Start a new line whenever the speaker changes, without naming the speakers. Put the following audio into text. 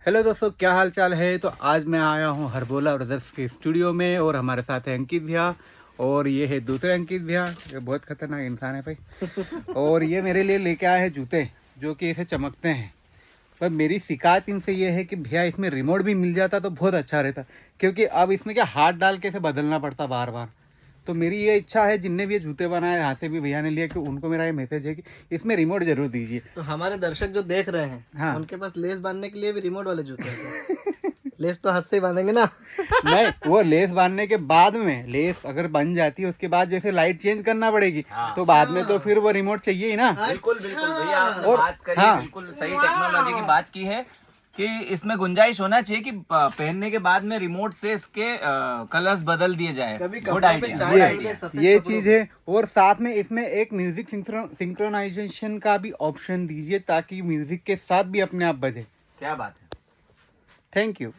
Hello दोस्तों, क्या हाल चाल है। तो आज मैं आया हूँ हरबोला ब्रदर्स के स्टूडियो में और हमारे साथ है अंकित भैया और ये है दूसरे अंकित भैया। ये बहुत खतरनाक इंसान है भाई। और ये मेरे लिए लेके आए हैं जूते जो कि इसे चमकते हैं। पर मेरी शिकायत इनसे ये है कि भैया इसमें रिमोट भी मिल जाता तो बहुत अच्छा रहता, क्योंकि अब इसमें क्या हाथ डाल के इसे बदलना पड़ता बार बार। तो मेरी ये इच्छा है जिनने भी ये जूते बनाए, यहाँ से भी भैया ने लिया, कि उनको मेरा ये मैसेज है कि इसमें रिमोट जरूर दीजिए।
तो हमारे दर्शक जो देख रहे हैं,
हाँ।
उनके पास लेस बांधने के लिए भी रिमोट वाले जूते हैं। लेस तो हाथ से ही बांधेंगे ना।
नहीं, वो लेस बांधने के बाद में, लेस अगर बन जाती है उसके बाद जैसे लाइट चेंज करना पड़ेगी।
हाँ।
तो बाद में तो फिर वो रिमोट चाहिए ही ना।
बिल्कुल बिल्कुल भैया, आपने
और-
बात करी
हाँ।
बिल्कुल सही टेक्नोलॉजी की बात की है कि इसमें गुंजाइश होना चाहिए कि पहनने के बाद में रिमोट से इसके कलर्स बदल दिए जाए।
कभी
गुड
कपड़ों पे
आइडिया,
चाय
गुड
डाल
आइडिया।
के सफेद
ये
कपड़ों
चीज है। और साथ में इसमें एक म्यूजिक सिंक्रोनाइजेशन का भी ऑप्शन दीजिए ताकि म्यूजिक के साथ भी अपने आप बजे।
क्या बात है।
Thank you.